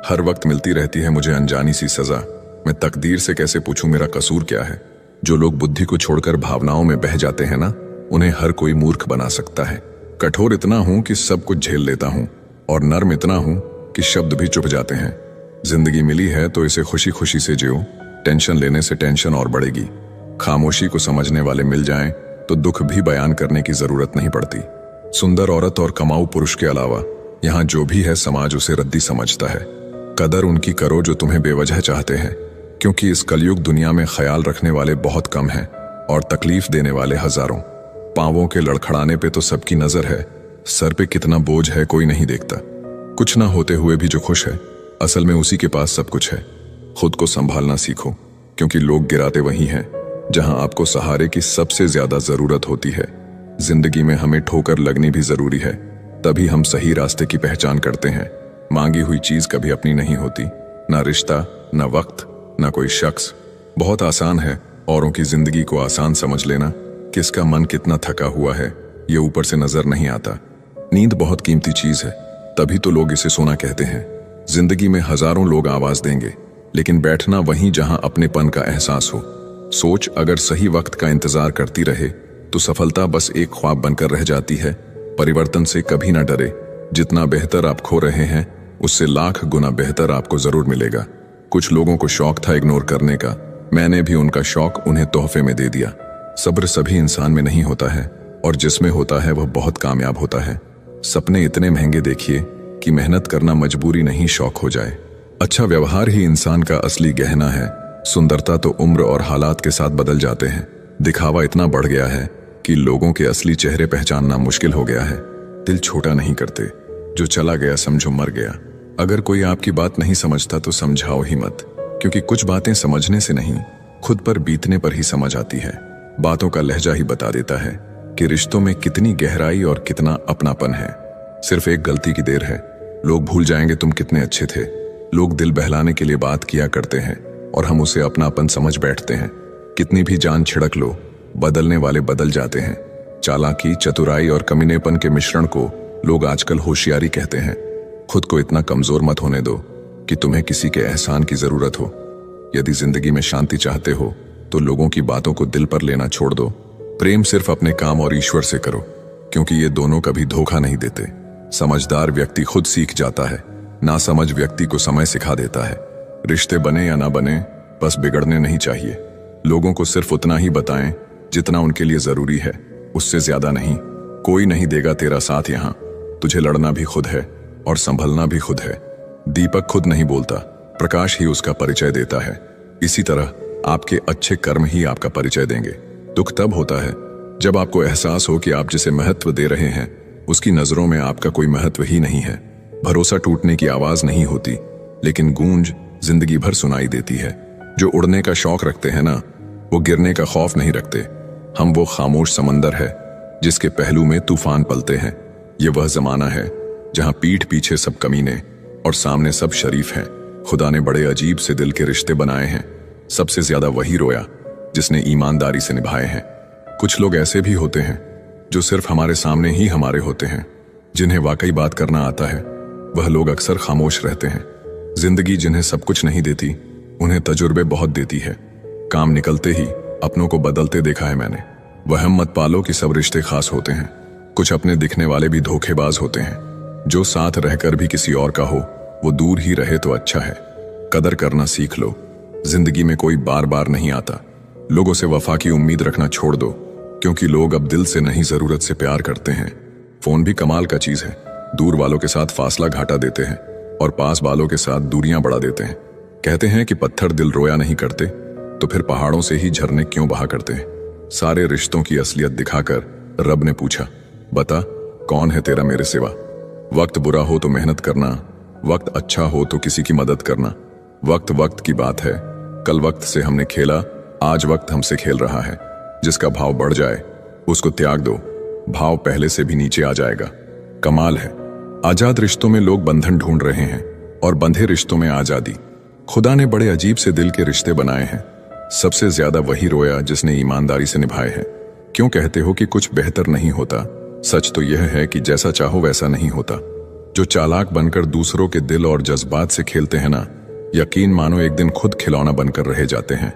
हर वक्त मिलती रहती है मुझे अनजानी सी सजा। मैं तकदीर से कैसे पूछूं मेरा कसूर क्या है। जो लोग बुद्धि को छोड़कर भावनाओं में बह जाते हैं ना, उन्हें हर कोई मूर्ख बना सकता है। कठोर इतना हूं कि सब कुछ झेल लेता हूं, और नर्म इतना हूं कि शब्द भी चुप जाते हैं। जिंदगी मिली है तो इसे खुशी खुशी से जियो, टेंशन लेने से टेंशन और बढ़ेगी। खामोशी को समझने वाले मिल जाएं तो दुख भी बयान करने की जरूरत नहीं पड़ती। सुंदर औरत और कमाऊ पुरुष के अलावा यहाँ जो भी है समाज उसे रद्दी समझता है। कदर उनकी करो जो तुम्हें बेवजह चाहते हैं, क्योंकि इस कलयुग दुनिया में ख्याल रखने वाले बहुत कम हैं और तकलीफ देने वाले हजारों। पांवों के लड़खड़ाने पे तो सबकी नजर है, सर पे कितना बोझ है कोई नहीं देखता। कुछ ना होते हुए भी जो खुश है, असल में उसी के पास सब कुछ है। खुद को संभालना सीखो, क्योंकि लोग गिराते वही हैं जहां आपको सहारे की सबसे ज्यादा जरूरत होती है। जिंदगी में हमें ठोकर लगनी भी जरूरी है, तभी हम सही रास्ते की पहचान करते हैं। मांगी हुई चीज कभी अपनी नहीं होती, ना रिश्ता, ना वक्त, ना कोई शख्स। बहुत आसान है औरों की जिंदगी को आसान समझ लेना। किसका मन कितना थका हुआ है ये ऊपर से नजर नहीं आता। नींद बहुत कीमती चीज है, तभी तो लोग इसे सोना कहते हैं। जिंदगी में हजारों लोग आवाज देंगे, लेकिन बैठना वहीं जहां अपनेपन का एहसास हो। सोच अगर सही वक्त का इंतजार करती रहे तो सफलता बस एक ख्वाब बनकर रह जाती है। परिवर्तन से कभी ना डरे, जितना बेहतर आप खो रहे हैं उससे लाख गुना बेहतर आपको जरूर मिलेगा। कुछ लोगों को शौक था इग्नोर करने का, मैंने भी उनका शौक उन्हें तोहफे में दे दिया। सब्र सभी इंसान में नहीं होता है, और जिसमें होता है वह बहुत कामयाब होता है। सपने इतने महंगे देखिए कि मेहनत करना मजबूरी नहीं शौक हो जाए। अच्छा व्यवहार ही इंसान का असली गहना है। सुंदरता तो उम्र और हालात के साथ बदल जाते हैं। दिखावा इतना बढ़ गया है कि लोगों के असली चेहरे पहचानना मुश्किल हो गया है। दिल छोटा नहीं करते, जो चला गया समझो मर गया। अगर कोई आपकी बात नहीं समझता तो समझाओ ही मत, क्योंकि कुछ बातें समझने से नहीं, खुद पर बीतने पर ही समझ आती है। बातों का लहजा ही बता देता है कि रिश्तों में कितनी गहराई और कितना अपनापन है। सिर्फ एक गलती की देर है, लोग भूल जाएंगे तुम कितने अच्छे थे। लोग दिल बहलाने के लिए बात किया करते हैं और हम उसे अपनापन समझ बैठते हैं। कितनी भी जान छिड़क लो, बदलने वाले बदल जाते हैं। चालाकी, चतुराई और कमीनेपन के मिश्रण को लोग आजकल होशियारी कहते हैं। खुद को इतना कमजोर मत होने दो कि तुम्हें किसी के एहसान की जरूरत हो। यदि जिंदगी में शांति चाहते हो तो लोगों की बातों को दिल पर लेना छोड़ दो। प्रेम सिर्फ अपने काम और ईश्वर से करो, क्योंकि ये दोनों कभी धोखा नहीं देते। समझदार व्यक्ति खुद सीख जाता है, नासमझ व्यक्ति को समय सिखा देता है। रिश्ते बने या ना बने, बस बिगड़ने नहीं चाहिए। लोगों को सिर्फ उतना ही बताएं जितना उनके लिए जरूरी है, उससे ज्यादा नहीं। कोई नहीं देगा तेरा साथ यहाँ, तुझे लड़ना भी खुद है और संभलना भी खुद है। दीपक खुद नहीं बोलता, प्रकाश ही उसका परिचय देता है। इसी तरह आपके अच्छे कर्म ही आपका परिचय देंगे। दुख तब होता है जब आपको एहसास हो कि आप जिसे महत्व दे रहे हैं उसकी नजरों में आपका कोई महत्व ही नहीं है। भरोसा टूटने की आवाज नहीं होती, लेकिन गूंज जिंदगी भर सुनाई देती है। जो उड़ने का शौक रखते हैं ना, वो गिरने का खौफ नहीं रखते। हम वो खामोश समंदर है जिसके पहलू में तूफान पलते हैं। ये वह जमाना है जहां पीठ पीछे सब कमीने और सामने सब शरीफ हैं। खुदा ने बड़े अजीब से दिल के रिश्ते बनाए हैं। सबसे ज्यादा वही रोया जिसने ईमानदारी से निभाए हैं। कुछ लोग ऐसे भी होते हैं जो सिर्फ हमारे सामने ही हमारे होते हैं। जिन्हें वाकई बात करना आता है वह लोग अक्सर खामोश रहते हैं। जिंदगी जिन्हें सब कुछ नहीं देती, उन्हें तजुर्बे बहुत देती है। काम निकलते ही अपनों को बदलते देखा है मैंने। वहम मत पालो कि सब रिश्ते खास होते हैं। कुछ अपने दिखने वाले भी धोखेबाज होते हैं। जो साथ रहकर भी किसी और का हो, वो दूर ही रहे तो अच्छा है। कदर करना सीख लो। जिंदगी में कोई बार बार नहीं आता। लोगों से वफा की उम्मीद रखना छोड़ दो, क्योंकि लोग अब दिल से नहीं जरूरत से प्यार करते हैं। फोन भी कमाल का चीज है। दूर वालों के साथ फासला घाटा देते हैं और पास वालों के साथ दूरियां बढ़ा देते हैं। कहते हैं कि पत्थर दिल रोया नहीं करते, तो फिर पहाड़ों से ही झरने क्यों बहा करते हैं। सारे रिश्तों की असलियत दिखाकर रब ने पूछा, बता कौन है तेरा मेरे सिवा। वक्त बुरा हो तो मेहनत करना, वक्त अच्छा हो तो किसी की मदद करना। वक्त वक्त की बात है। कल वक्त से हमने खेला, आज वक्त हमसे खेल रहा है। जिसका भाव बढ़ जाए उसको त्याग दो, भाव पहले से भी नीचे आ जाएगा। कमाल है, आजाद रिश्तों में लोग बंधन ढूंढ रहे हैं और बंधे रिश्तों में आजादी। खुदा ने बड़े अजीब से दिल के रिश्ते बनाए हैं। सबसे ज्यादा वही रोया जिसने ईमानदारी से निभाए हैं। क्यों कहते हो कि कुछ बेहतर नहीं होता? सच तो यह है कि जैसा चाहो वैसा नहीं होता। जो चालाक बनकर दूसरों के दिल और जज्बात से खेलते हैं ना, यकीन मानो एक दिन खुद खिलौना बनकर रह जाते हैं।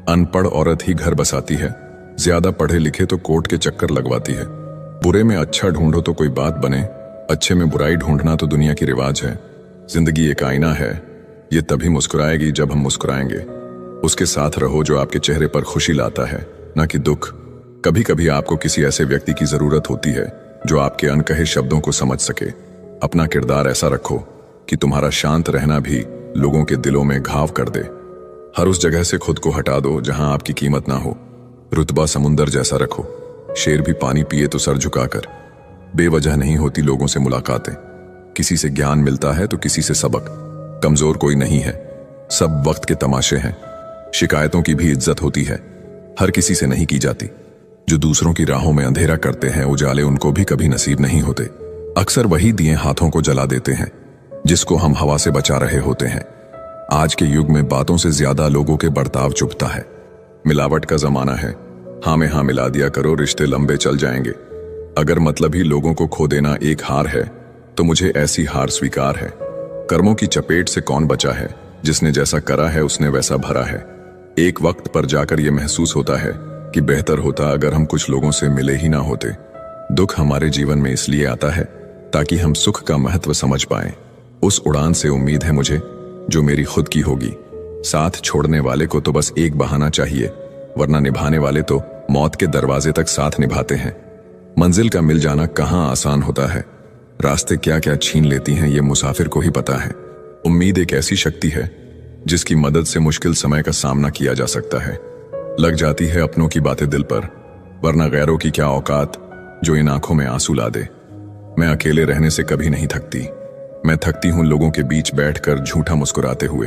अनपढ़ औरत ही घर बसाती है, ज्यादा पढ़े लिखे तो कोर्ट के चक्कर लगवाती है। बुरे में अच्छा ढूंढो तो कोई बात बने, अच्छे में बुराई ढूंढना तो दुनिया की रिवाज है। जिंदगी एक आईना है, ये तभी मुस्कुराएगी जब हम मुस्कुराएंगे। उसके साथ रहो जो आपके चेहरे पर खुशी लाता है, ना कि दुख। कभी कभी आपको किसी ऐसे व्यक्ति की जरूरत होती है जो आपके अनकहे शब्दों को समझ सके। अपना किरदार ऐसा रखो कि तुम्हारा शांत रहना भी लोगों के दिलों में घाव कर दे। हर उस जगह से खुद को हटा दो जहां आपकी कीमत ना हो। रुतबा समुंदर जैसा रखो, शेर भी पानी पिए तो सर झुकाकर। बेवजह नहीं होती लोगों से मुलाकातें, किसी से ज्ञान मिलता है तो किसी से सबक। कमजोर कोई नहीं है, सब वक्त के तमाशे हैं। शिकायतों की भी इज्जत होती है, हर किसी से नहीं की जाती। जो दूसरों की राहों में अंधेरा करते हैं, उजाले उनको भी कभी नसीब नहीं होते। अक्सर वही दिए हाथों को जला देते हैं जिसको हम हवा से बचा रहे होते हैं। आज के युग में बातों से ज्यादा लोगों के बर्ताव चुभता है। मिलावट का जमाना है, हाँ में हाँ मिला दिया करो, रिश्ते लंबे चल जाएंगे। अगर मतलब ही लोगों को खो देना एक हार है, तो मुझे ऐसी हार स्वीकार है। कर्मों की चपेट से कौन बचा है, जिसने जैसा करा है उसने वैसा भरा है। एक वक्त पर जाकर यह महसूस होता है कि बेहतर होता अगर हम कुछ लोगों से मिले ही ना होते। दुख हमारे जीवन में इसलिए आता है ताकि हम सुख का महत्व समझ पाएं। उस उड़ान से उम्मीद है मुझे जो मेरी खुद की होगी। साथ छोड़ने वाले को तो बस एक बहाना चाहिए, वरना निभाने वाले तो मौत के दरवाजे तक साथ निभाते हैं। मंजिल का मिल जाना कहाँ आसान होता है, रास्ते क्या क्या छीन लेती हैं ये मुसाफिर को ही पता है। उम्मीद एक ऐसी शक्ति है जिसकी मदद से मुश्किल समय का सामना किया जा सकता है। लग जाती है अपनों की बातें दिल पर, वरना गैरों की क्या औकात जो इन आंखों में आंसू ला दे। मैं अकेले रहने से कभी नहीं थकती, मैं थकती हूं लोगों के बीच बैठकर झूठा मुस्कुराते हुए।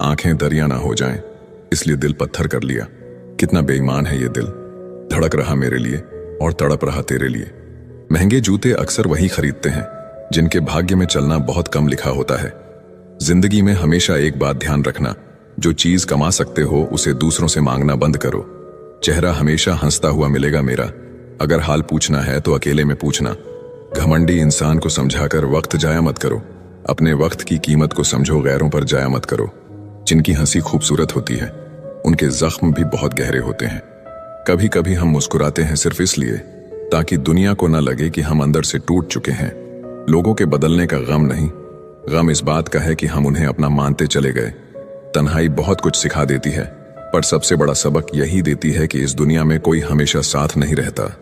आंखें दरिया ना हो जाएं, इसलिए दिल पत्थर कर लिया। कितना बेईमान है ये दिल, धड़क रहा मेरे लिए और तड़प रहा तेरे लिए। महंगे जूते अक्सर वही खरीदते हैं जिनके भाग्य में चलना बहुत कम लिखा होता है। जिंदगी में हमेशा एक बात ध्यान रखना, जो चीज कमा सकते हो उसे दूसरों से मांगना बंद करो। चेहरा हमेशा हंसता हुआ मिलेगा मेरा, अगर हाल पूछना है तो अकेले में पूछना। घमंडी इंसान को समझाकर वक्त जाया मत करो, अपने वक्त की कीमत को समझो, गैरों पर जाया मत करो। जिनकी हंसी खूबसूरत होती है उनके जख्म भी बहुत गहरे होते हैं। कभी कभी हम मुस्कुराते हैं सिर्फ इसलिए ताकि दुनिया को न लगे कि हम अंदर से टूट चुके हैं। लोगों के बदलने का गम नहीं, गम इस बात का है कि हम उन्हें अपना मानते चले गए। तन्हाई बहुत कुछ सिखा देती है, पर सबसे बड़ा सबक यही देती है कि इस दुनिया में कोई हमेशा साथ नहीं रहता।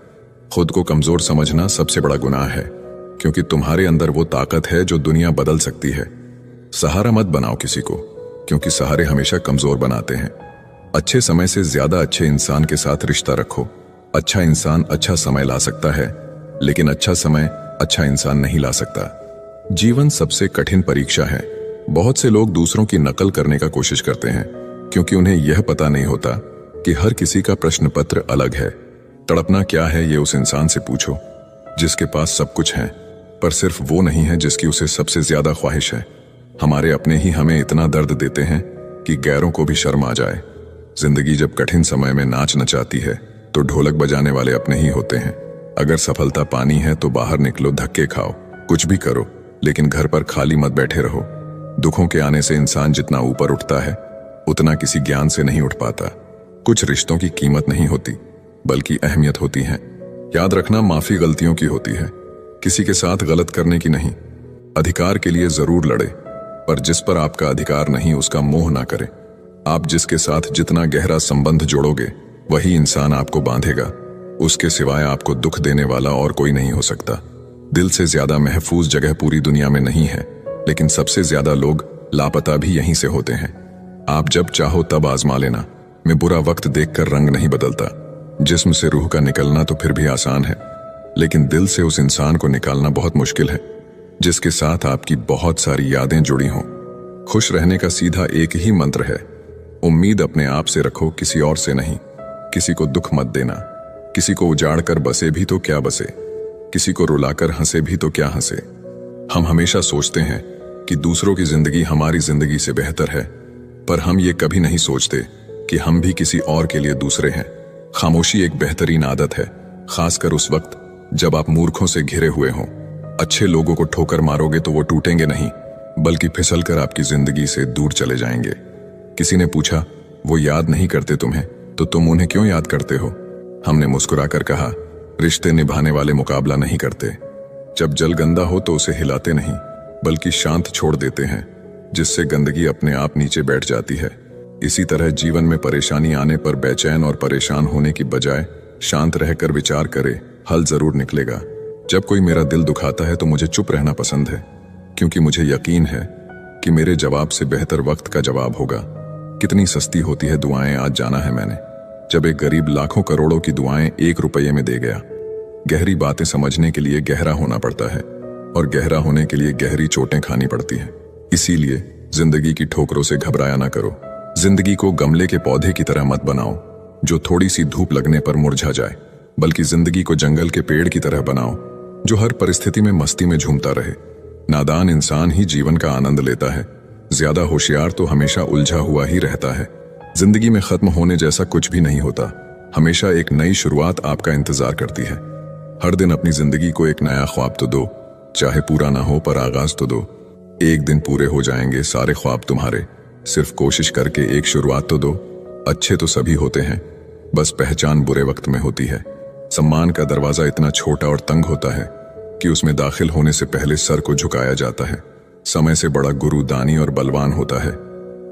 खुद को कमजोर समझना सबसे बड़ा गुनाह है, क्योंकि तुम्हारे अंदर वो ताकत है जो दुनिया बदल सकती है। सहारा मत बनाओ किसी को, क्योंकि सहारे हमेशा कमजोर बनाते हैं। अच्छे समय से ज्यादा अच्छे इंसान के साथ रिश्ता रखो। अच्छा इंसान अच्छा समय ला सकता है, लेकिन अच्छा समय अच्छा इंसान नहीं ला सकता। जीवन सबसे कठिन परीक्षा है। बहुत से लोग दूसरों की नकल करने का कोशिश करते हैं, क्योंकि उन्हें यह पता नहीं होता कि हर किसी का प्रश्न पत्र अलग है। तड़पना क्या है ये उस इंसान से पूछो जिसके पास सब कुछ है, पर सिर्फ वो नहीं है जिसकी उसे सबसे ज्यादा ख्वाहिश है। हमारे अपने ही हमें इतना दर्द देते हैं कि गैरों को भी शर्म आ जाए। जिंदगी जब कठिन समय में नाच नचाती है तो ढोलक बजाने वाले अपने ही होते हैं। अगर सफलता पानी है तो बाहर निकलो, धक्के खाओ, कुछ भी करो, लेकिन घर पर खाली मत बैठे रहो। दुखों के आने से इंसान जितना ऊपर उठता है उतना किसी ज्ञान से नहीं उठ पाता। कुछ रिश्तों की कीमत नहीं होती बल्कि अहमियत होती है। याद रखना, माफी गलतियों की होती है, किसी के साथ गलत करने की नहीं। अधिकार के लिए जरूर लड़े, पर जिस पर आपका अधिकार नहीं उसका मोह ना करें। आप जिसके साथ जितना गहरा संबंध जोड़ोगे वही इंसान आपको बांधेगा। उसके सिवाय आपको दुख देने वाला और कोई नहीं हो सकता। दिल से ज्यादा महफूज जगह पूरी दुनिया में नहीं है, लेकिन सबसे ज्यादा लोग लापता भी यहीं से होते हैं। आप जब चाहो तब आजमा लेना। मैं बुरा वक्त देखकर रंग नहीं बदलता। जिस्म से रूह का निकलना तो फिर भी आसान है, लेकिन दिल से उस इंसान को निकालना बहुत मुश्किल है जिसके साथ आपकी बहुत सारी यादें जुड़ी हों। खुश रहने का सीधा एक ही मंत्र है, उम्मीद अपने आप से रखो, किसी और से नहीं। किसी को दुख मत देना। किसी को उजाड़ कर बसे भी तो क्या बसे, किसी को रुलाकर हंसे भी तो क्या हंसे। हम हमेशा सोचते हैं कि दूसरों की जिंदगी हमारी जिंदगी से बेहतर है, पर हम ये कभी नहीं सोचते कि हम भी किसी और के लिए दूसरे हैं। खामोशी एक बेहतरीन आदत है, खासकर उस वक्त जब आप मूर्खों से घिरे हुए हों। अच्छे लोगों को ठोकर मारोगे तो वो टूटेंगे नहीं, बल्कि फिसलकर आपकी जिंदगी से दूर चले जाएंगे। किसी ने पूछा, वो याद नहीं करते तुम्हें तो तुम उन्हें क्यों याद करते हो? हमने मुस्कुराकर कहा, रिश्ते निभाने वाले मुकाबला नहीं करते। जब जल गंदा हो तो उसे हिलाते नहीं, बल्कि शांत छोड़ देते हैं, जिससे गंदगी अपने आप नीचे बैठ जाती है। इसी तरह जीवन में परेशानी आने पर बेचैन और परेशान होने की बजाय शांत रहकर विचार करे, हल जरूर निकलेगा। जब कोई मेरा दिल दुखाता है तो मुझे चुप रहना पसंद है, क्योंकि मुझे यकीन है कि मेरे जवाब से बेहतर वक्त का जवाब होगा। कितनी सस्ती होती है दुआएं, आज जाना है मैंने, जब एक गरीब लाखों करोड़ों की दुआएं 1 रुपये में दे गया। गहरी बातें समझने के लिए गहरा होना पड़ता है, और गहरा होने के लिए गहरी चोटें खानी पड़ती हैं। इसीलिए जिंदगी की ठोकरों से घबराया ना करो। जिंदगी को गमले के पौधे की तरह मत बनाओ जो थोड़ी सी धूप लगने पर मुरझा जाए, बल्कि जिंदगी को जंगल के पेड़ की तरह बनाओ जो हर परिस्थिति में मस्ती में झूमता रहे। नादान इंसान ही जीवन का आनंद लेता है, ज्यादा होशियार तो हमेशा उलझा हुआ ही रहता है। जिंदगी में खत्म होने जैसा कुछ भी नहीं होता, हमेशा एक नई शुरुआत आपका इंतजार करती है। हर दिन अपनी जिंदगी को एक नया ख्वाब तो दो, चाहे पूरा ना हो पर आगाज तो दो। एक दिन पूरे हो जाएंगे सारे ख्वाब तुम्हारे, सिर्फ कोशिश करके एक शुरुआत तो दो। अच्छे तो सभी होते हैं, बस पहचान बुरे वक्त में होती है। सम्मान का दरवाजा इतना छोटा और तंग होता है कि उसमें दाखिल होने से पहले सर को झुकाया जाता है। समय से बड़ा गुरु दानी और बलवान होता है।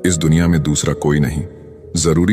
इस दुनिया में दूसरा कोई नहीं, जरूरी